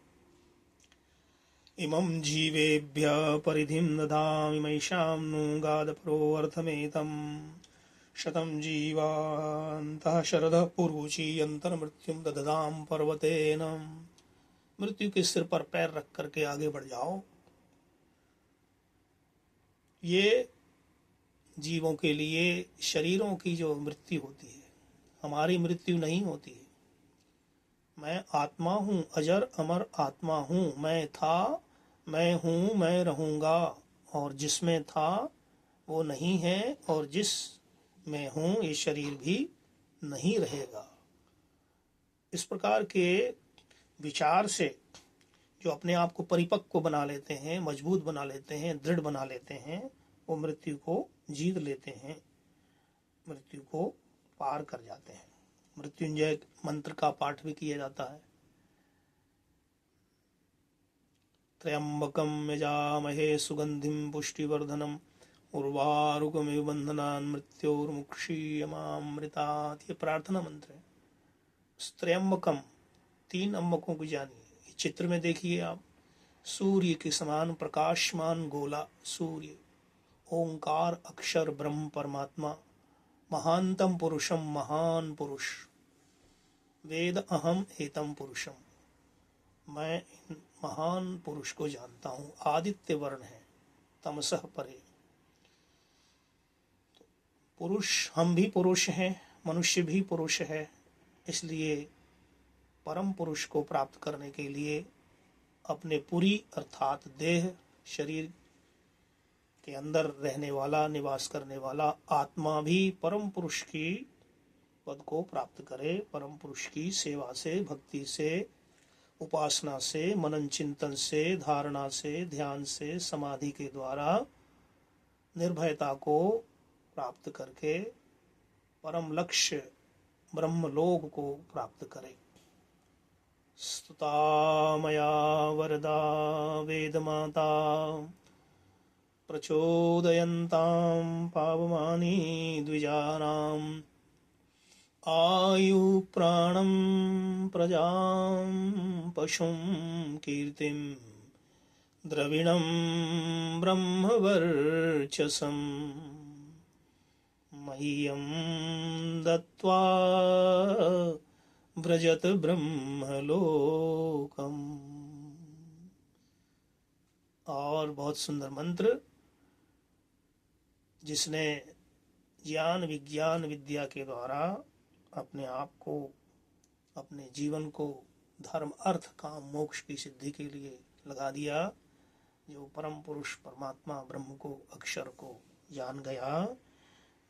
इमं जीवेभ्य परिधिं ददामि मयिषां नु गादपरो अर्थमेतं शतं जीवान्तः शरदः पुरुषी अंतर्मृत्युं दददाम पर्वतेन। मृत्यु के सिर पर पैर रख करके आगे बढ़ जाओ। ये जीवों के लिए शरीरों की जो मृत्यु होती है, हमारी मृत्यु नहीं होती है। मैं आत्मा हूँ, अजर अमर आत्मा हूँ। मैं था, मैं हूँ, मैं रहूँगा। और जिसमें था वो नहीं है, और जिस में हूँ ये शरीर भी नहीं रहेगा। इस प्रकार के विचार से जो अपने आप को परिपक्व बना लेते हैं, मजबूत बना लेते हैं, दृढ़ बना लेते हैं, वो मृत्यु को जीत लेते हैं, मृत्यु को पार कर जाते हैं। मृत्युंजय मंत्र का पाठ भी किया जाता है। त्र्यंबकम यजामहे सुगंधिम पुष्टिवर्धनम उर्वारुकमिव बंधनान् मृत्योर्मुक्षीयमामृतात्। ये प्रार्थना मंत्र है। त्र्यंबकम, 3 अम्बकों को जानिए। चित्र में देखिए आप, सूर्य के समान प्रकाशमान गोला सूर्य, ओंकार अक्षर ब्रह्म परमात्मा, महानतम पुरुषम महान पुरुष, वेद अहम एतम पुरुषम। मैं इन महान पुरुष को जानता हूँ। आदित्य वर्ण है, तमसः परे। पुरुष, हम भी पुरुष हैं, मनुष्य भी पुरुष है। इसलिए परम पुरुष को प्राप्त करने के लिए अपने पुरी अर्थात देह, शरीर के अंदर रहने वाला, निवास करने वाला आत्मा भी परम पुरुष की पद को प्राप्त करे। परम पुरुष की सेवा से, भक्ति से, उपासना से, मनन चिंतन से, धारणा से, ध्यान से, समाधि के द्वारा निर्भयता को प्राप्त करके परम लक्ष्य ब्रह्मलोक को प्राप्त करे। स्तुता मया वरदा वेदमाता प्रचोदयन्तां पावमानी द्विजानाम् आयु प्राणं प्रजां पशुं कीर्तिं द्रविणं ब्रह्मवर्चसं मह्यं दत्त्वा व्रजत ब्रह्मलोकम्। और बहुत सुंदर मंत्र, जिसने ज्ञान विज्ञान विद्या के द्वारा अपने आप को, अपने जीवन को धर्म अर्थ काम मोक्ष की सिद्धि के लिए लगा दिया, जो परम पुरुष परमात्मा ब्रह्म को, अक्षर को जान गया,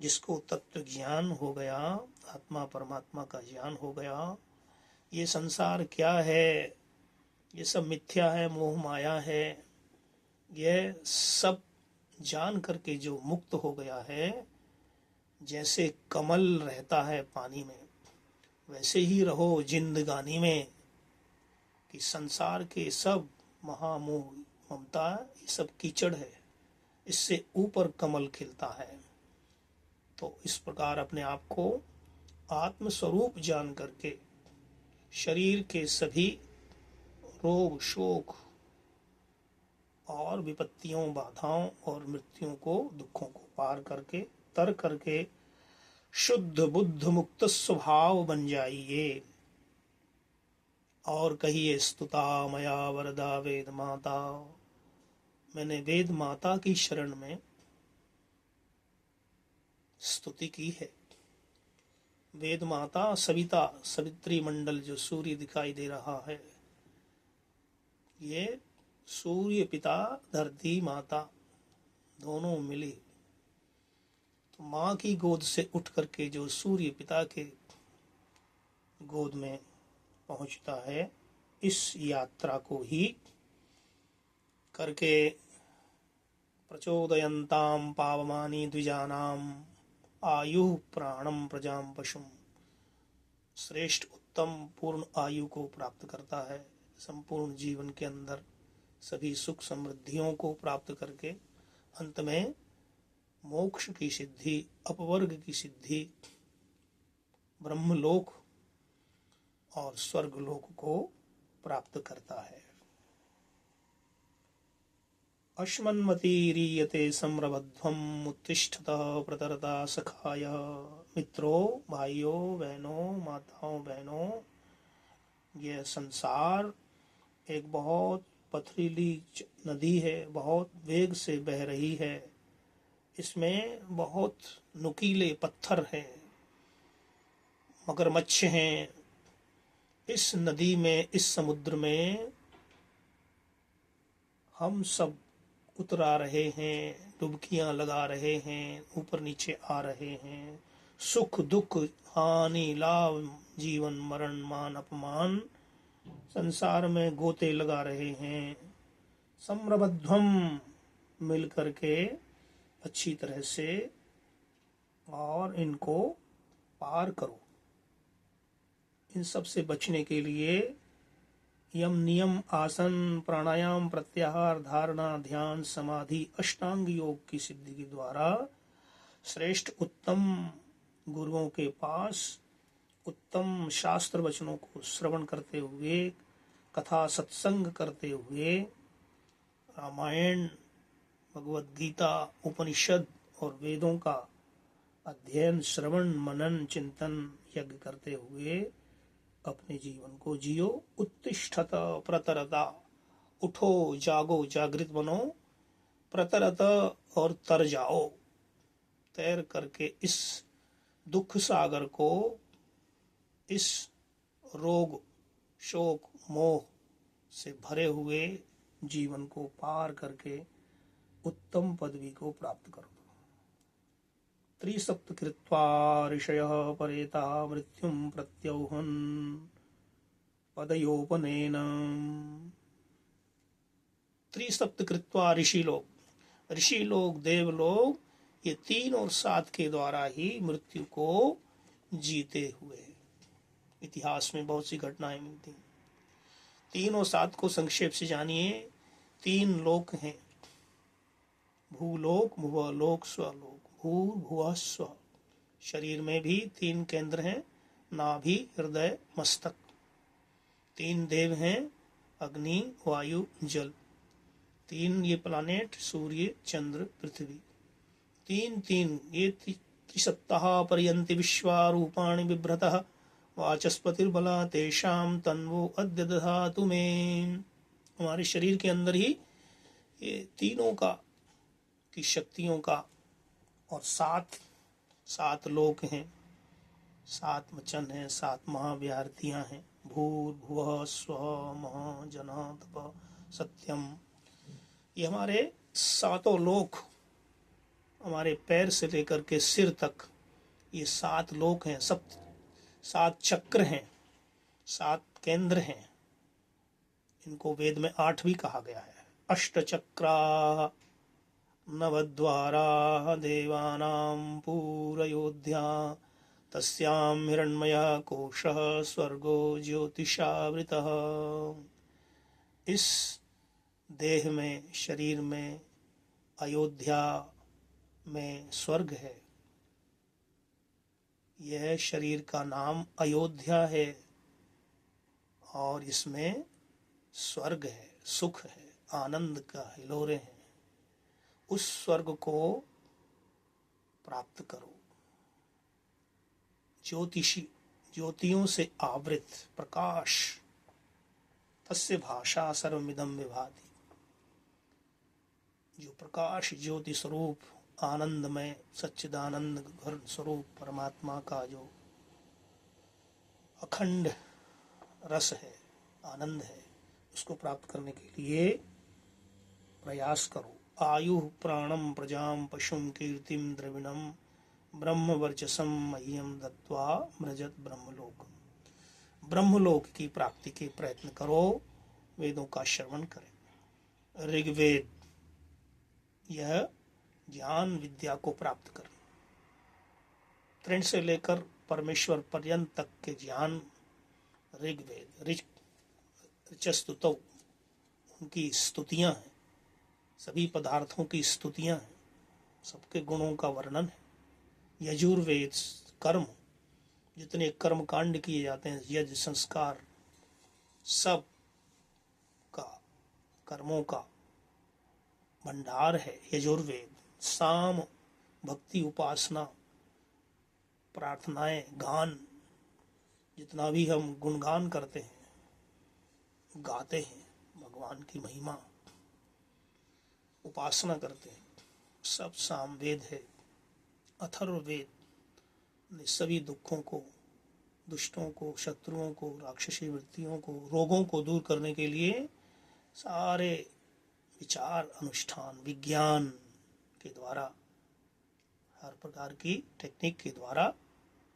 जिसको तत्व ज्ञान हो गया, आत्मा परमात्मा का ज्ञान हो गया। ये संसार क्या है, ये सब मिथ्या है, मोह माया है, यह सब जान करके जो मुक्त हो गया है, जैसे कमल रहता है पानी में, वैसे ही रहो जिंदगानी में, कि संसार के सब महामोह ममता ये सब कीचड़ है, इससे ऊपर कमल खिलता है। तो इस प्रकार अपने आप को आत्म स्वरूप जान करके शरीर के सभी रोग शोक और विपत्तियों बाधाओं और मृत्युओं को दुखों को पार करके तर करके शुद्ध बुद्ध मुक्त स्वभाव बन जाइए। और कहिए स्तुता मया वरदा वेद माता, मैंने वेद माता की शरण में स्तुति की है। वेद माता सविता सवित्री मंडल जो सूर्य दिखाई दे रहा है, ये सूर्य पिता धरती माता दोनों मिले, तो माँ की गोद से उठ करके जो सूर्य पिता के गोद में पहुंचता है, इस यात्रा को ही करके प्रचोदयन्ताम पावमानी द्विजानाम आयु प्राणम प्रजाम पशुम, श्रेष्ठ उत्तम पूर्ण आयु को प्राप्त करता है। संपूर्ण जीवन के अंदर सभी सुख समृद्धियों को प्राप्त करके अंत में मोक्ष की सिद्धि, अपवर्ग की सिद्धि, ब्रह्मलोक और स्वर्गलोक को प्राप्त करता है। अश्मन्मतीरीयते सम्रभध्वम् उत्तिष्ठतः प्रतरता सखाय, मित्रों भाइयों बहनों माताओं बहनों, यह संसार एक बहुत पथरीली नदी है, बहुत वेग से बह रही है, इसमें बहुत नुकीले पत्थर हैं, मगरमच्छ हैं। इस नदी में, इस समुद्र में हम सब उतरा रहे हैं, डुबकियां लगा रहे हैं, ऊपर नीचे आ रहे हैं, सुख दुख हानि लाभ जीवन मरण मान अपमान संसार में गोते लगा रहे हैं। सम्रभध्वम मिल करके अच्छी तरह से और इनको पार करो। इन सब से बचने के लिए यम नियम आसन प्राणायाम प्रत्याहार धारणा ध्यान समाधि अष्टांग योग की सिद्धि के द्वारा श्रेष्ठ उत्तम गुरुओं के पास उत्तम शास्त्र वचनों को श्रवण करते हुए, कथा सत्संग करते हुए, रामायण भगवद गीता उपनिषद और वेदों का अध्ययन श्रवण मनन चिंतन यज्ञ करते हुए अपने जीवन को जियो। उत्तिष्ठत प्रतरता, उठो जागो जागृत बनो, प्रतरत और तर जाओ, तैर करके इस दुख सागर को, इस रोग शोक मोह से भरे हुए जीवन को पार करके उत्तम पदवी को प्राप्त करो। त्रिसप्त कृत्वा ऋषयः परेता मृत्युं प्रत्यौहन् पदयोपनेन। त्रिसप्त कृत्वा ऋषि लोग देव लोग, ये 3 और 7 के द्वारा ही मृत्यु को जीते हुए। इतिहास में बहुत सी घटनाएं मिलती हैं। 3 और 7 को संक्षेप से जानिए। 3 लोक हैं, भूलोक भुवलोक स्वलोक। भू भुव स्व, शरीर में भी 3 केंद्र हैं, नाभि हृदय मस्तक। 3 देव हैं, अग्नि वायु जल। 3 ये प्लानेट सूर्य चंद्र पृथ्वी। 3 ये त्रिसप्ताह पर्यन्ति विश्वा रूपाणि बिभ्रतः वाचस्पतिर्बला तेषां तन्वो अद्य दधातु मे। हमारे शरीर के अंदर ही ये तीनों का की शक्तियों का, और 7 लोक हैं, 7 वचन हैं, 7 महाव्याहृतियां हैं। भूर्भुवः स्वः महा जना तप सत्यम। ये हमारे 7 लोक, हमारे पैर से लेकर के सिर तक ये 7 लोक हैं। 7 चक्र हैं, 7 केंद्र हैं। इनको वेद में 8 भी कहा गया है। अष्टचक्रा नवद्वारा देवानां पूरयोध्या तस्यां हिरण्मयः कोशः स्वर्गो ज्योतिषावृतः। इस देह में, शरीर में, अयोध्या में स्वर्ग है। यह शरीर का नाम अयोध्या है और इसमें स्वर्ग है, सुख है, आनंद का हिलोरे हैं। उस स्वर्ग को प्राप्त करो। ज्योतिषी, ज्योतियों से आवृत, प्रकाश, तस्य भाषा सर्वमिदं विभाति। जो प्रकाश ज्योति स्वरूप, आनंदमय, सच्चिदानंद घन स्वरूप परमात्मा का जो अखंड रस है, आनंद है, उसको प्राप्त करने के लिए प्रयास करो। आयु प्राणम प्रजाम पशुम कीर्तिम द्रविणम ब्रह्म वर्चसम मह्यम दत्वा मृजत ब्रह्मलोक। ब्रह्मलोक की प्राप्ति के प्रयत्न करो, वेदों का श्रवण करें। ऋग्वेद यह ज्ञान विद्या को प्राप्त कर, तृण से लेकर परमेश्वर पर्यंत तक के ज्ञान ऋग्वेद, ऋचस्तुतौ, उनकी स्तुतियां हैं, सभी पदार्थों की स्तुतियां हैं, सबके गुणों का वर्णन है। यजुर्वेद कर्म, जितने कर्म कांड किए जाते हैं, यज्ञ संस्कार, सब का कर्मों का भंडार है यजुर्वेद। साम भक्ति, उपासना, प्रार्थनाएं, गान, जितना भी हम गुणगान करते हैं, गाते हैं, भगवान की महिमा, उपासना करते हैं, सब सामवेद है। अथर्ववेद ने सभी दुखों को, दुष्टों को, शत्रुओं को, राक्षसी वृत्तियों को, रोगों को दूर करने के लिए सारे विचार, अनुष्ठान, विज्ञान के द्वारा, हर प्रकार की टेक्निक के द्वारा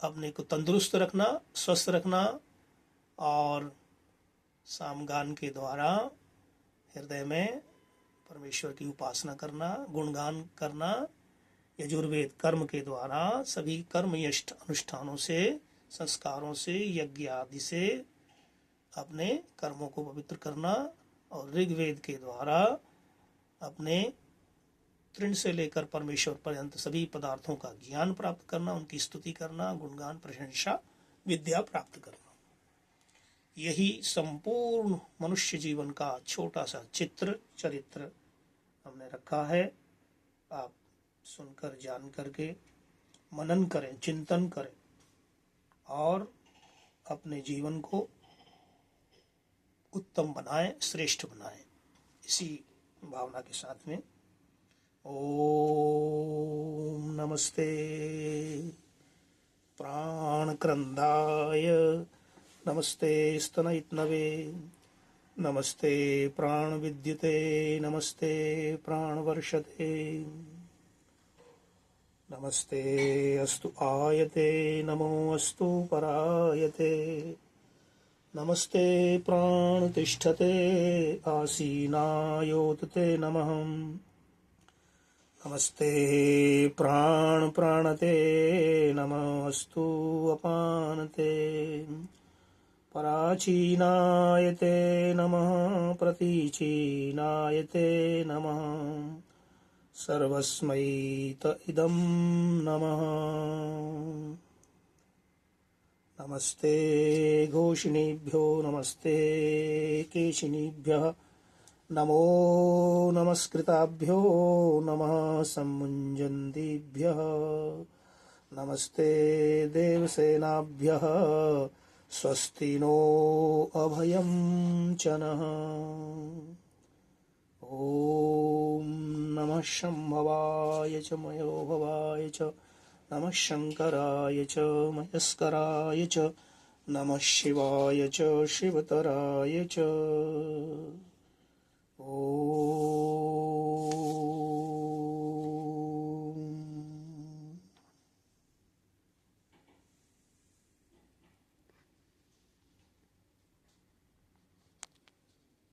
अपने को तंदुरुस्त रखना, स्वस्थ रखना, और सामगान के द्वारा हृदय में परमेश्वर की उपासना करना, गुणगान करना। यजुर्वेद कर्म के द्वारा सभी कर्म यष्ट अनुष्ठानों से, संस्कारों से, यज्ञ आदि से अपने कर्मों को पवित्र करना, और ऋग्वेद के द्वारा अपने तृण से लेकर परमेश्वर पर्यंत सभी पदार्थों का ज्ञान प्राप्त करना, उनकी स्तुति करना, गुणगान, प्रशंसा, विद्या प्राप्त करना। यही संपूर्ण मनुष्य जीवन का छोटा सा चित्र, चरित्र हमने रखा है। आप सुनकर, जान करके मनन करें, चिंतन करें और अपने जीवन को उत्तम बनाएं, श्रेष्ठ बनाएं। इसी भावना के साथ में ओम नमस्ते प्राणक्रंदाय, नमस्ते स्तनयित्नवे, नमस्ते प्राणविद्युते, नमस्ते प्राणवर्षते, नमस्ते अस्तु आयते, नमो अस्तु परायते, नमस्ते प्राणतिष्ठते आसीनायोतते नमः, नमस्ते प्राणते, नमः अस्तु अपानते, पराचीनायते नमः, प्रतीचीनायते नमः, सर्वस्मै त इदं नमः। नमस्ते घोषिणीभ्यो, नमस्ते केशिनीभ्यः, नमो नमस्कृताभ्यो, नमः सम्मुञ्जन्तीभ्यः, नमस्ते देवसेनाभ्यः, स्वस्ति नो अभयं च नः। ओम नमः शंभवाय च मयोभवाय च, नमः शंकराय च मयस्कराय च, नमः शिवाय च शिवतराय च। ओम